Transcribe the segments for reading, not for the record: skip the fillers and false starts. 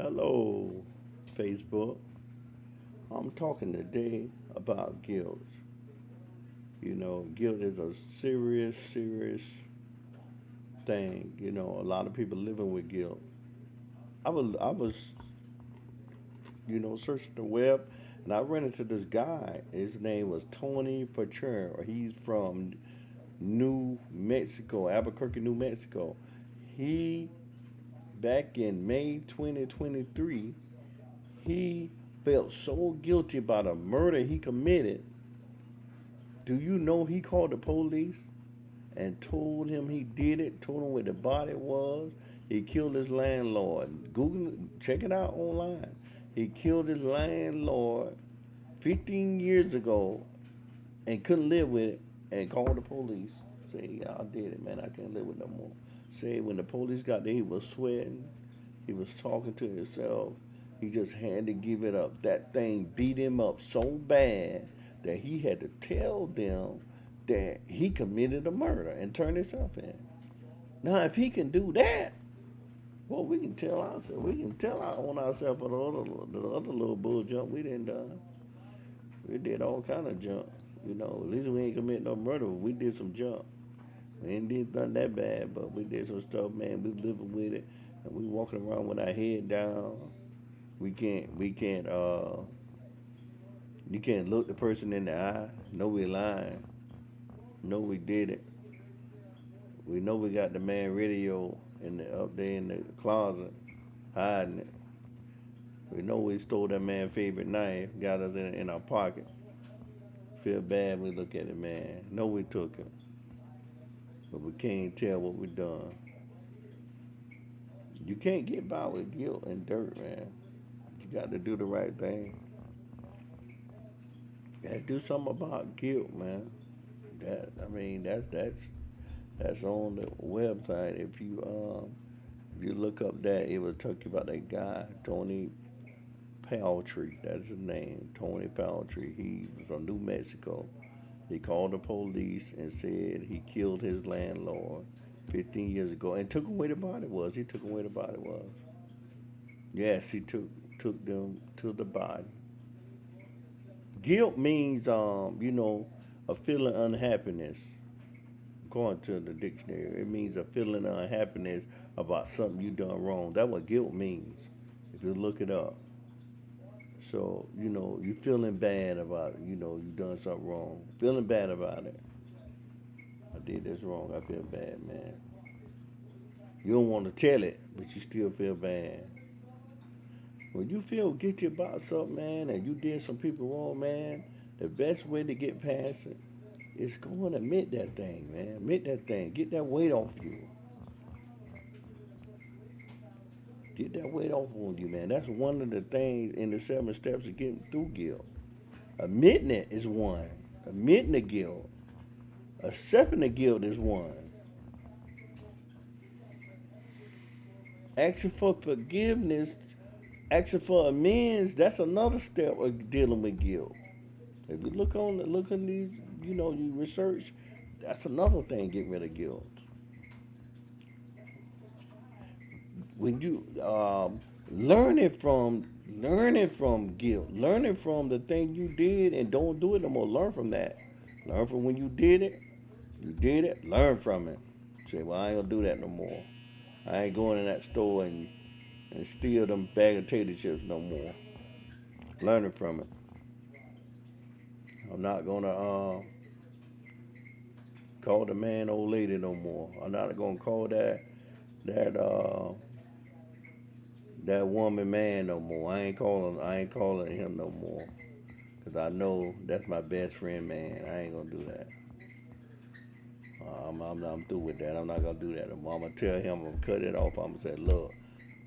Hello, Facebook. I'm talking today about guilt. Guilt is a serious, serious thing. A lot of people living with guilt. I was searching the web, and I ran into this guy. His name was Tony Pachero. He's from New Mexico, Albuquerque, New Mexico. He back in May 2023, he felt so guilty about a murder he committed. Do you know he called the police and told him he did it, told him where the body was? He killed his landlord. Google check it out online. He killed his landlord 15 years ago and couldn't live with it and called the police. Say, yeah, I did it, man. I can't live with it no more. Say when the police got there, he was sweating. He was talking to himself. He just had to give it up. That thing beat him up so bad that he had to tell them that he committed a murder and turn himself in. Now, if he can do that, well, we can tell ourselves. We can tell on ourselves for the other little bull jump we didn't done. We did all kind of junk. At least we ain't commit no murder. We did some junk. We ain't did nothing that bad, but we did some stuff, man. We living with it, and we walking around with our head down. We can't. You can't look the person in the eye. Know we lying. Know we did it. We know we got the man radio up there in the closet, hiding it. We know we stole that man's favorite knife, got us in our pocket. Feel bad when we look at it, man. Know we took it, but we can't tell what we done. You can't get by with guilt and dirt, man. You got to do the right thing. You got to do something about guilt, man. That's on the website. If you look up that, it will talk about that guy Tony Paltry. That's his name, Tony Paltry. He's from New Mexico. He called the police and said he killed his landlord 15 years ago and took away the body was. He took away the body was. Yes, he took them to the body. Guilt means a feeling of unhappiness. According to the dictionary, it means a feeling of unhappiness about something you done wrong. That's what guilt means. If you look it up. So, you feeling bad about it. You done something wrong. Feeling bad about it. I did this wrong. I feel bad, man. You don't want to tell it, but you still feel bad. When you feel guilty about something, man, and you did some people wrong, man, the best way to get past it is go and admit that thing, man. Admit that thing. Get that weight off you. Get that weight off on you, man. That's one of the things in the 7 steps of getting through guilt. Admitting it is one. Admitting the guilt. Accepting the guilt is one. Asking for forgiveness, asking for amends, that's another step of dealing with guilt. If you look on these, you research, that's another thing getting rid of guilt. When you learning from guilt, learning from the thing you did and don't do it no more. Learn from that. Learn from when you did it, learn from it. Say, well, I ain't gonna do that no more. I ain't going in that store and steal them bag of tater chips no more. Learning from it. I'm not gonna call the man old lady no more. I'm not gonna call that that woman man no more. I ain't calling him no more. Cause I know that's my best friend, man. I ain't gonna do that. I'm through with that. I'm not gonna do that no more. I'm gonna tell him. I'm gonna cut it off. I'm gonna say, look,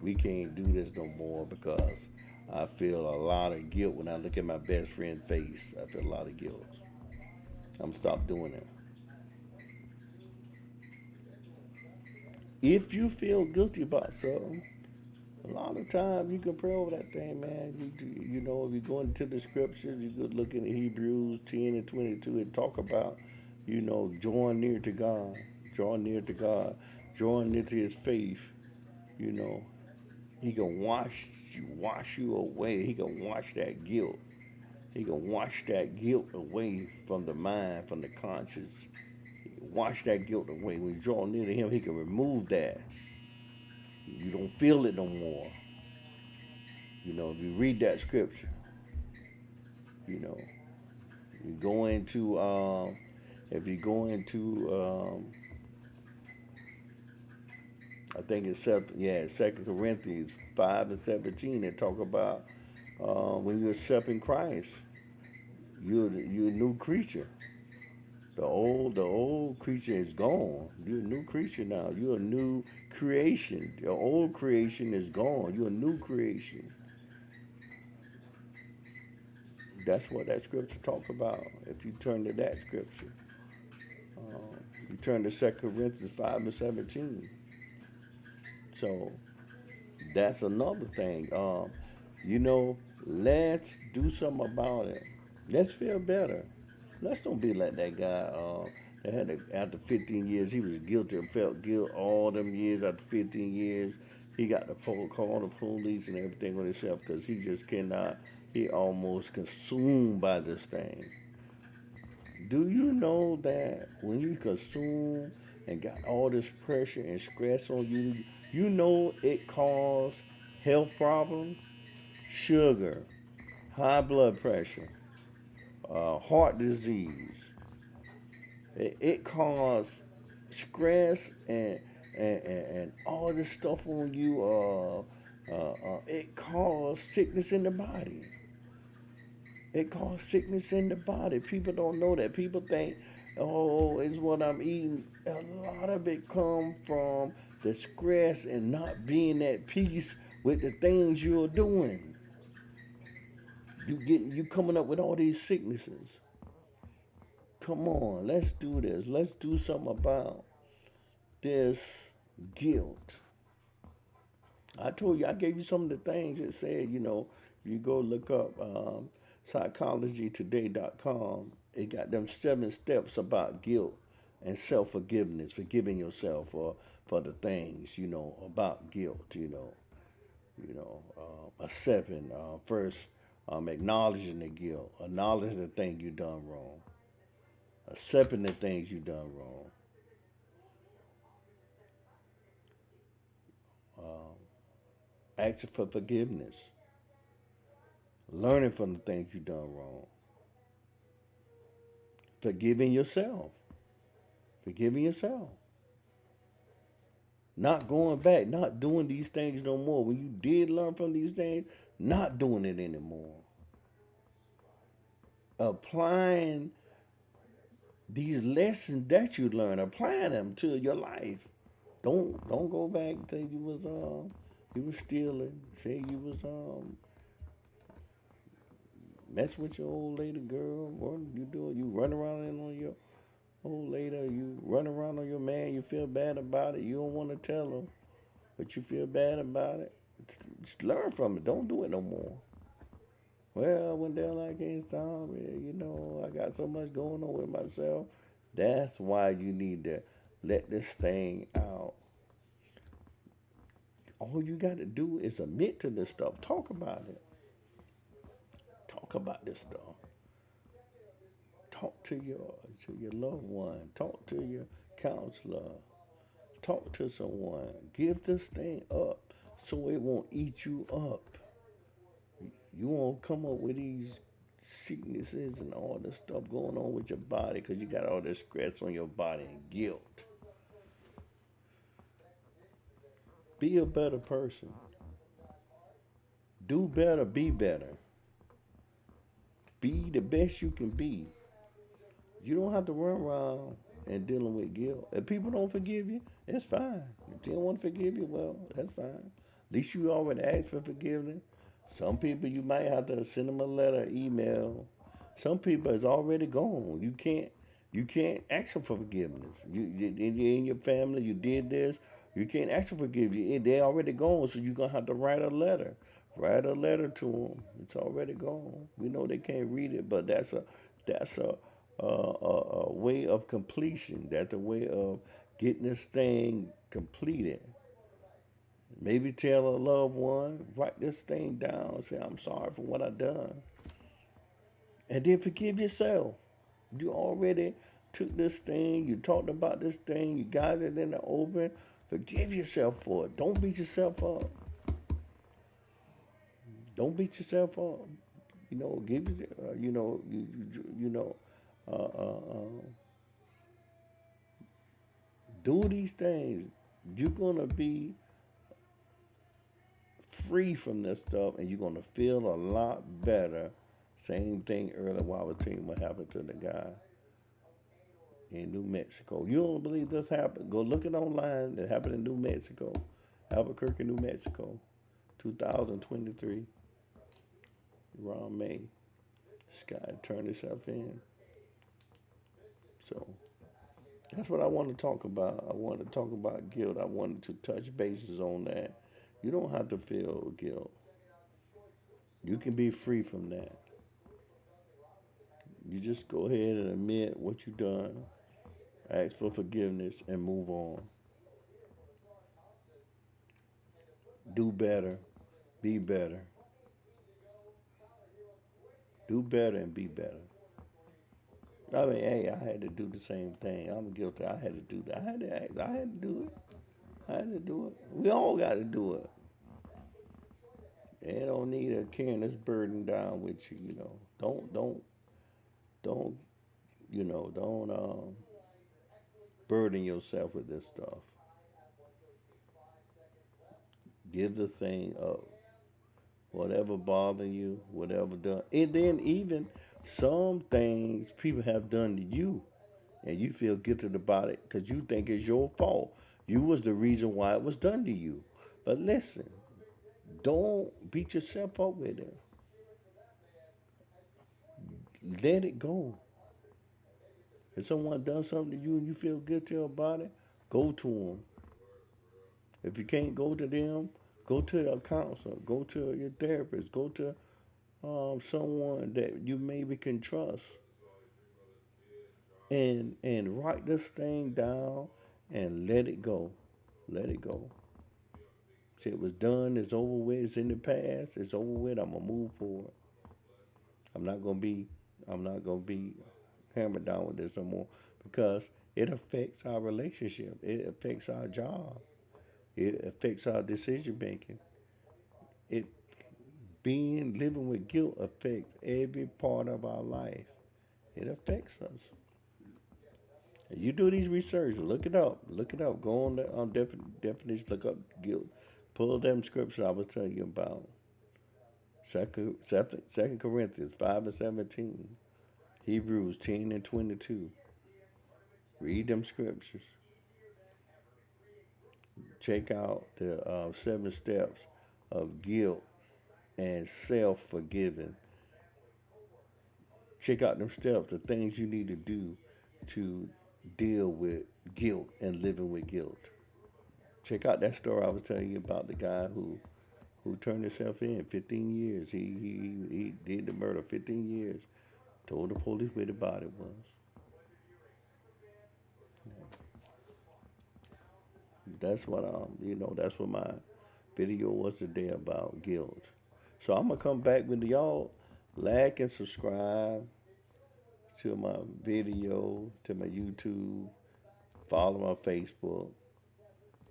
we can't do this no more because I feel a lot of guilt when I look at my best friend's face. I feel a lot of guilt. I'm gonna stop doing it. If you feel guilty about something, a lot of times you can pray over that thing, man. If you go into the scriptures, you could look in Hebrews 10 and 22 and talk about, drawing near to God, drawing near to God, drawing near to His faith, you know. He can wash you away. He can wash that guilt. He can wash that guilt away from the mind, from the conscience. He can wash that guilt away. When you draw near to him, he can remove that. You don't feel it no more. If you read that scripture, you know, you go into if you go into I think it's Second Corinthians 5:17. They talk about when you accept in Christ, you're a new creature. The old creature is gone. You're a new creature now. You're a new creation. The old creation is gone. You're a new creation. That's what that scripture talk about. If you turn to that scripture, you turn to Second Corinthians 5:17. So that's another thing. You know, let's do something about it. Let's feel better. Let's don't be like that guy that after 15 years, he was guilty and felt guilt all them years. After 15 years, he got to call the police and everything on himself because he just cannot, he almost consumed by this thing. Do you know that when you consume and got all this pressure and stress on you, you know it causes health problems, sugar, high blood pressure, heart disease. It causes stress and all this stuff on you. It causes sickness in the body. It causes sickness in the body. People don't know that. People think, oh, it's what I'm eating. A lot of it come from the stress and not being at peace with the things you're doing. You coming up with all these sicknesses. Come on, let's do this. Let's do something about this guilt. I told you, I gave you some of the things that said, you go look up psychologytoday.com. It got them 7 steps about guilt and self forgiveness, forgiving yourself for the things, about guilt, accepting, first, acknowledging the guilt, acknowledging the thing you done wrong, accepting the things you done wrong, asking for forgiveness, learning from the things you done wrong, forgiving yourself, forgiving yourself, not going back, not doing these things no more. When you did learn from these things, not doing it anymore. Applying these lessons that you learn, applying them to your life. Don't go back and say you was stealing, say you was mess with your old lady girl. What you doing? You run around on your old lady. You run around on your man. You feel bad about it. You don't want to tell him, but you feel bad about it. Just learn from it. Don't do it no more. Well, when they're I can't stop it, I got so much going on with myself. That's why you need to let this thing out. All you got to do is admit to this stuff. Talk about it. Talk about this stuff. Talk to your loved one. Talk to your counselor. Talk to someone. Give this thing up so it won't eat you up. You won't come up with these sicknesses and all this stuff going on with your body because you got all this stress on your body and guilt. Be a better person. Do better, be better. Be the best you can be. You don't have to run around and dealing with guilt. If people don't forgive you, it's fine. If they don't want to forgive you, well, that's fine. At least you already asked for forgiveness. Some people you might have to send them a letter, email. Some people is already gone. You can't ask them for forgiveness. In your family, you did this. You can't ask them for forgiveness. They already gone, so you're gonna have to write a letter. Write a letter to them. It's already gone. We know they can't read it, but that's a way of completion. That's a way of getting this thing completed. Maybe tell a loved one, write this thing down, say, I'm sorry for what I done. And then forgive yourself. You already took this thing, you talked about this thing, you got it in the open. Forgive yourself for it. Don't beat yourself up. Don't beat yourself up. You know, give it. You know, uh, uh, uh, do these things. You're gonna be free from this stuff, and you're gonna feel a lot better. Same thing earlier while I was telling you what happened to the guy in New Mexico. You don't believe this happened? Go look it online. It happened in New Mexico, Albuquerque, New Mexico, 2023, around May. This guy turned himself in. So that's what I want to talk about. I want to talk about guilt. I wanted to touch bases on that. You don't have to feel guilt. You can be free from that. You just go ahead and admit what you've done, ask for forgiveness, and move on. Do better, be better. Do better and be better. I mean, hey, I had to do the same thing. I'm guilty. I had to do that. I had to act. I had to do it. I had to do it. We all got to do it. They don't need a carrying this burden down with you. You know, don't. Don't burden yourself with this stuff. Give the thing up. Whatever bothering you, whatever done, and then even some things people have done to you, and you feel guilty about it because you think it's your fault. You was the reason why it was done to you. But listen, don't beat yourself up with it. Let it go. If someone done something to you and you feel guilty about it, go to them. If you can't go to them, go to a counselor, go to your therapist, go to someone that you maybe can trust, and write this thing down and let it go. Let it go. See, it was done. It's over with. It's in the past. It's over with. I'm gonna move forward. I'm not gonna be. I'm not gonna be hammered down with this no more because it affects our relationship. It affects our job. It affects our decision making. It being living with guilt affects every part of our life. It affects us. And you do these research, look it up. Look it up. Go on the definition, look up guilt. Pull them scriptures I was telling you about. Second Corinthians 5 and 17. Hebrews 10 and 22. Read them scriptures. Check out the 7 steps of guilt and self-forgiving. Check out them steps, the things you need to do to deal with guilt and living with guilt. Check out that story I was telling you about the guy who turned himself in 15 years. He did the murder 15 years. Told the police where the body was. That's what that's what my video was today about guilt. So I'm gonna come back with y'all. Like and subscribe to my video, to my YouTube. Follow my Facebook.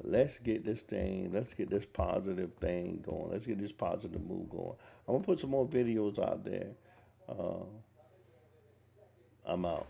Let's get this thing. Let's get this positive thing going. Let's get this positive move going. I'm gonna put some more videos out there. Uh, I'm out.